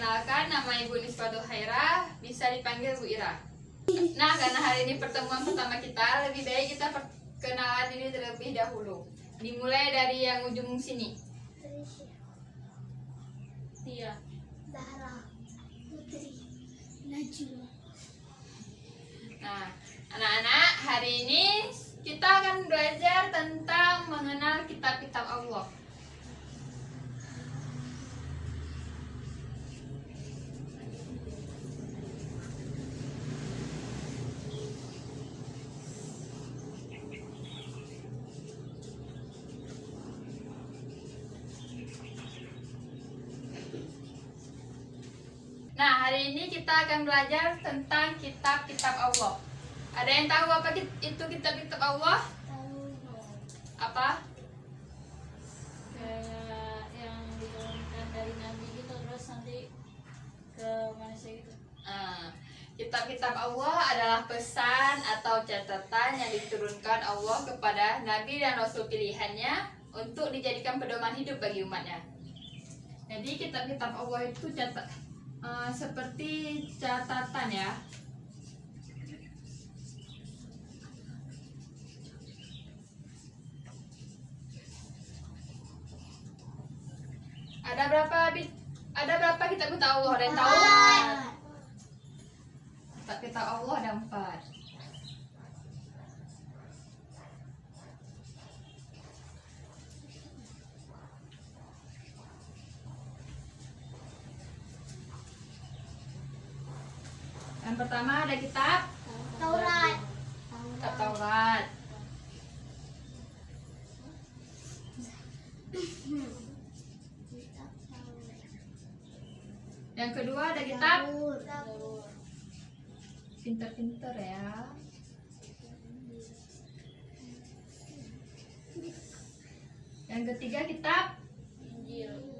perkenalkan, nama Ibu Nisbah Haira, bisa dipanggil Bu Ira. Nah, karena hari ini pertemuan pertama kita, lebih baik kita perkenalan diri terlebih dahulu. Dimulai dari yang ujung sini. Tia, Zahra, Putri, Najwa. Nah, anak-anak, hari ini kita akan belajar tentang mengenal kitab-kitab Allah. Nah, hari ini kita akan belajar tentang kitab-kitab Allah. Ada yang tahu apa itu kitab-kitab Allah? Apa? kayak yang diturunkan dari Nabi gitu, terus nanti ke manusia gitu. Kitab-kitab Allah adalah pesan atau catatan yang diturunkan Allah kepada Nabi dan Rasul pilihannya untuk dijadikan pedoman hidup bagi umatnya. Jadi kitab-kitab Allah itu seperti catatan ya. Ada berapa kitab-kitab Allah? Ada yang tahu? Kitab-kitab Allah ada 4. Yang pertama ada kitab Taurat. Taurat. Yang kedua ada kitab Zabur. Pinter-pinter ya. Yang ketiga kitab Injil.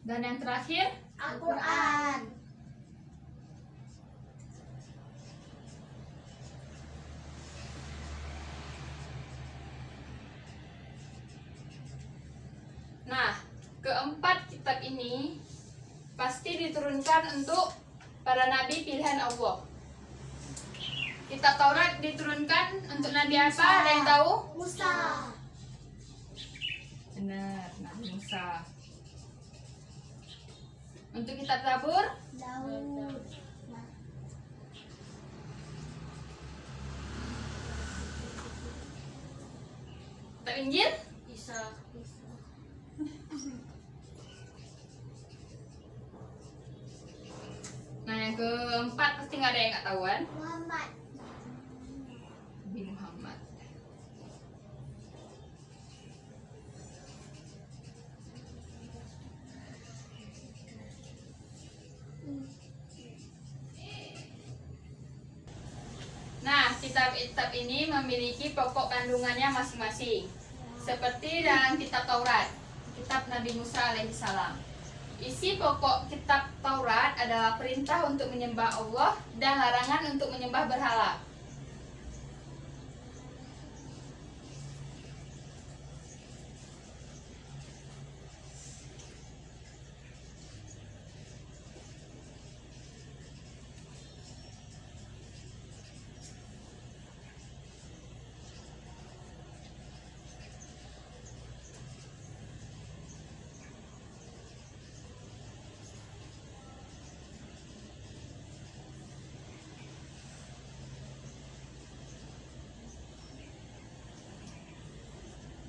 dan yang terakhir Al-Quran. Nah, keempat kitab ini pasti diturunkan untuk para nabi pilihan Allah. Kitab Taurat diturunkan untuk nabi apa? Ada yang tahu? Musa. Benar, Nabi Musa. Untuk kitab Zabur, Daud. kitab Injil, Isa. nah yang keempat pasti nggak ada yang nggak tahu kan? Muhammad. Nabi Muhammad. Nah, kitab-kitab ini memiliki pokok kandungannya masing-masing. Seperti dalam kitab Taurat, kitab Nabi Musa alaihissalam. Isi pokok kitab Taurat adalah perintah untuk menyembah Allah dan larangan untuk menyembah berhala.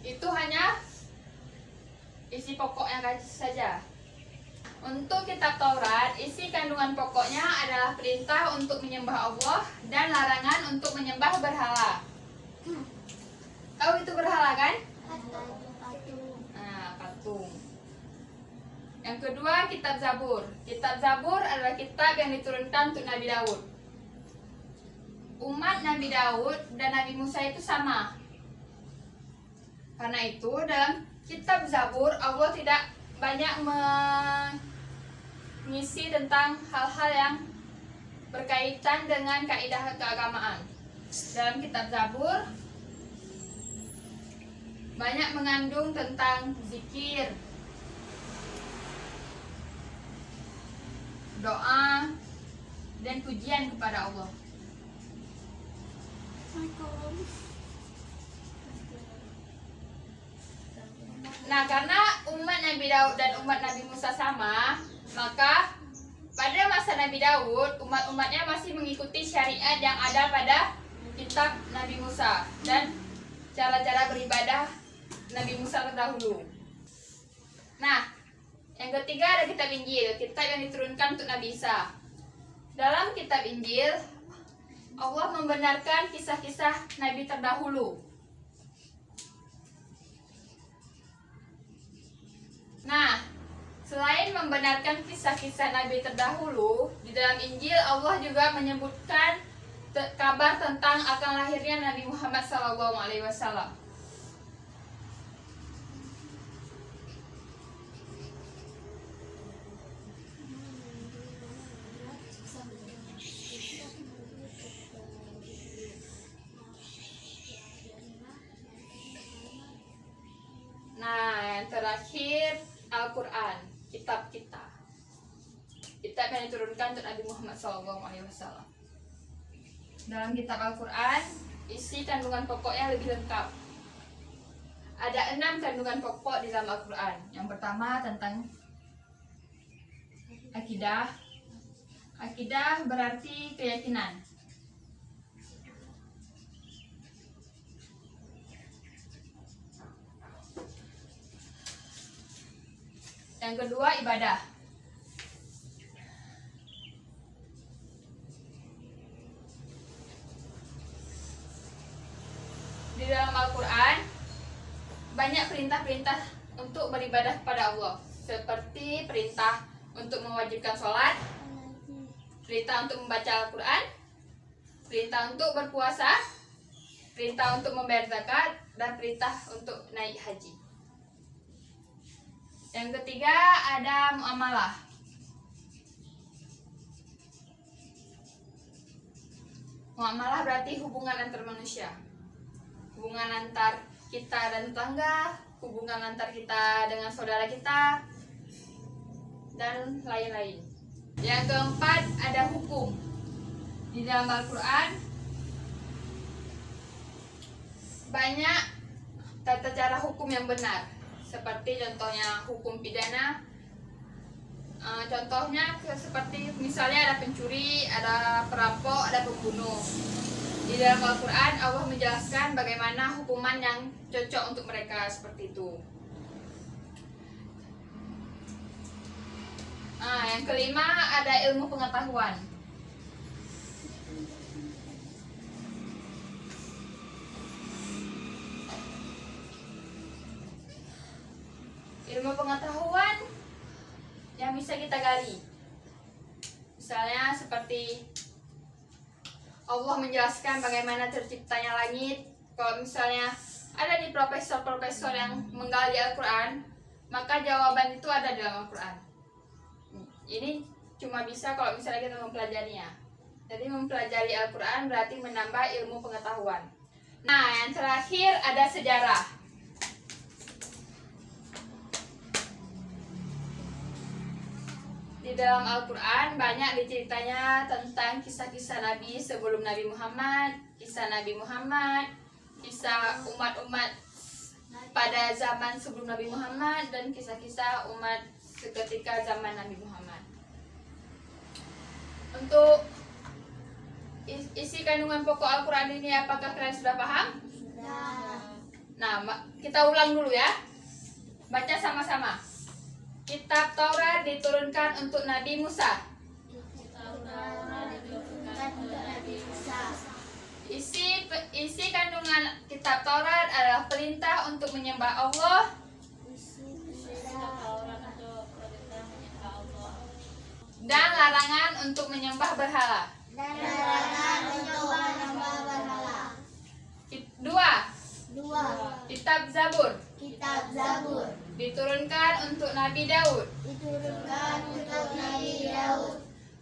Itu hanya isi pokoknya saja. Untuk kitab Taurat, isi kandungan pokoknya adalah perintah untuk menyembah Allah dan larangan untuk menyembah berhala. Tahu itu berhala kan? Patung. Nah, patung. Yang kedua, kitab Zabur. Kitab Zabur adalah kitab yang diturunkan untuk Nabi Daud. Umat Nabi Daud dan Nabi Musa itu sama. Karena itu dalam kitab Zabur Allah tidak banyak mengisi tentang hal-hal yang berkaitan dengan kaidah keagamaan. Dalam kitab Zabur banyak mengandung tentang zikir, doa, dan pujian kepada Allah. Nah, karena umat Nabi Daud dan umat Nabi Musa sama, maka pada masa Nabi Daud, umat-umatnya masih mengikuti syariat yang ada pada kitab Nabi Musa dan cara-cara beribadah Nabi Musa terdahulu. Nah, yang ketiga ada kitab Injil, kitab yang diturunkan untuk Nabi Isa. Dalam kitab Injil, Allah membenarkan kisah-kisah Nabi terdahulu. Nah, selain membenarkan kisah-kisah Nabi terdahulu, di dalam Injil Allah juga menyebutkan kabar tentang akan lahirnya Nabi Muhammad SAW. Nah, yang terakhir Al-Quran, kitab kita. Kitab yang diturunkan untuk Nabi Muhammad SAW. Dalam kitab Al-Quran, isi kandungan pokoknya lebih lengkap. Ada 6 kandungan pokok di dalam Al-Quran. Yang pertama tentang akidah. Akidah berarti keyakinan. Yang kedua ibadah. Di dalam Al-Quran banyak perintah-perintah untuk beribadah kepada Allah, seperti perintah untuk mewajibkan sholat, perintah untuk membaca Al-Quran, perintah untuk berpuasa, perintah untuk membayar zakat, dan perintah untuk naik haji. Yang ketiga ada muamalah. Muamalah berarti hubungan antar manusia, hubungan antar kita dan tetangga, hubungan antar kita dengan saudara kita, dan lain-lain. Yang keempat ada hukum. Di dalam Al-Quran banyak tata cara hukum yang benar, seperti contohnya hukum pidana. Contohnya seperti misalnya ada pencuri, ada perampok, ada pembunuh. Di dalam Al-Quran Allah menjelaskan bagaimana hukuman yang cocok untuk mereka, seperti itu. Yang kelima ada ilmu pengetahuan. Ilmu pengetahuan yang bisa kita gali. Misalnya seperti Allah menjelaskan bagaimana terciptanya langit. Kalau misalnya ada di profesor-profesor yang menggali Al-Quran, maka jawaban itu ada dalam Al-Quran. Ini cuma bisa kalau misalnya kita mempelajarinya. Jadi mempelajari Al-Quran berarti menambah ilmu pengetahuan. Nah, yang terakhir ada sejarah. Di dalam Al-Quran banyak diceritanya tentang kisah-kisah Nabi sebelum Nabi Muhammad, kisah Nabi Muhammad, kisah umat-umat pada zaman sebelum Nabi Muhammad, dan kisah-kisah umat seketika zaman Nabi Muhammad. Untuk isi kandungan pokok Al-Quran ini, apakah kalian sudah paham? Sudah. Nah, kita ulang dulu ya. Baca sama-sama. Kitab Taurat diturunkan untuk Nabi Musa. Isi kandungan kitab Taurat adalah perintah untuk menyembah Allah dan larangan untuk menyembah berhala. Dua, kitab Zabur Kitab Zabur diturunkan untuk Nabi Daud,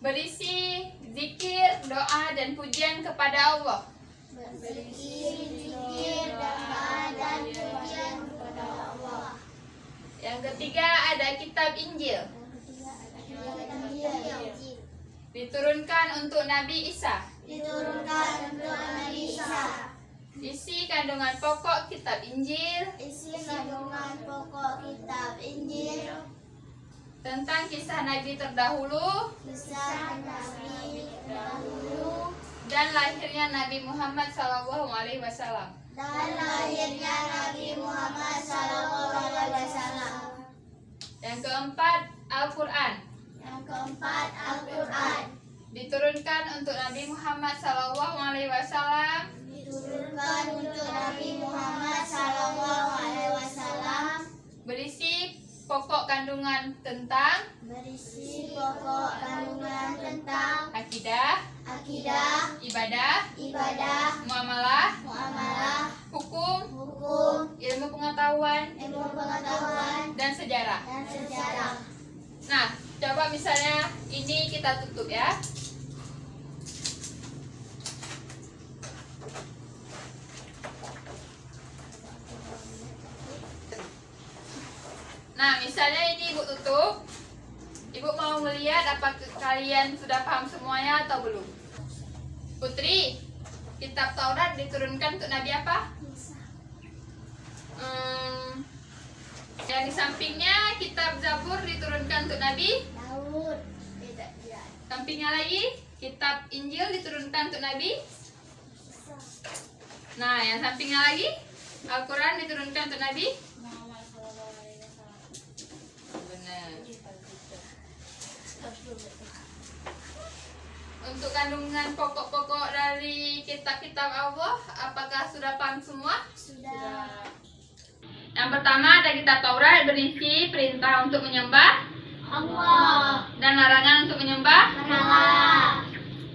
berisi zikir, doa, dan pujian kepada Allah. berisi zikir, doa, dan pujian ketiga ada kitab Injil. Diturunkan untuk Nabi Isa. Diturunkan untuk Nabi Isa. Isi kandungan pokok kitab Injil Isi kandungan pokok kitab Injil tentang kisah Nabi terdahulu kisah Nabi terdahulu dan lahirnya Nabi Muhammad SAW. dan lahirnya Nabi Muhammad SAW. Yang keempat, Al-Quran. Yang keempat, Al-Quran. Diturunkan untuk Nabi Muhammad SAW Diturunkan untuk Nabi Muhammad SAW. berisi pokok kandungan tentang Berisi pokok kandungan tentang akidah, akidah, ibadah, ibadah, muamalah, muamalah, hukum, hukum, ilmu pengetahuan, ilmu pengetahuan, dan sejarah. dan sejarah. Nah, coba misalnya ini kita tutup ya. Nah, misalnya ini Ibu tutup. Ibu mau melihat apakah kalian sudah paham semuanya atau belum? Putri, kitab Taurat diturunkan untuk Nabi apa? Yang di sampingnya kitab Zabur diturunkan untuk Nabi. Daud. Tidak, tidak. Sampingnya lagi kitab Injil diturunkan untuk Nabi. Nah, yang sampingnya lagi Al-Quran diturunkan untuk Nabi. Muhammad sallallahu alaihi wasallam. Benar. Untuk kandungan pokok-pokok dari kitab-kitab Allah, apakah sudah paham semua? Sudah. Yang pertama ada kitab Taurat berisi perintah untuk menyembah Allah. dan larangan untuk menyembah. Allah.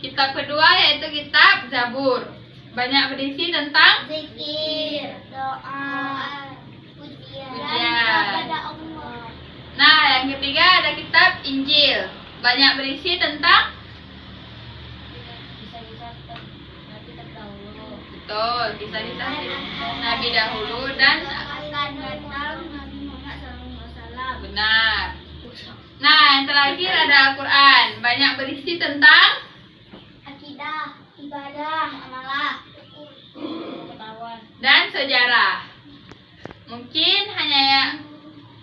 Kitab kedua yaitu kitab Zabur, banyak berisi tentang Zikir, doa, pujian Pujian. kepada Allah. Nah, yang ketiga ada kitab Injil, banyak berisi tentang Bisa-bisa Nabi terdahulu. betul, kisah-kisah Nabi dahulu dan akan datang Nabi Muhammad SAW. benar. Nah, yang terakhir ada Al-Quran, banyak berisi tentang Akidah, ibadah, amalah. Pengetahuan. dan sejarah. Mungkin hanya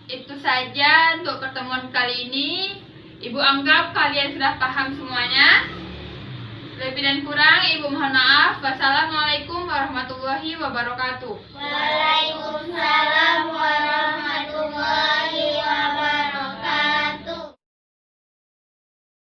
itu saja untuk pertemuan kali ini. Ibu anggap kalian sudah paham semuanya. Lebih dan kurang Ibu mohon maaf. Wassalamualaikum warahmatullahi wabarakatuh. Waalaikumsalam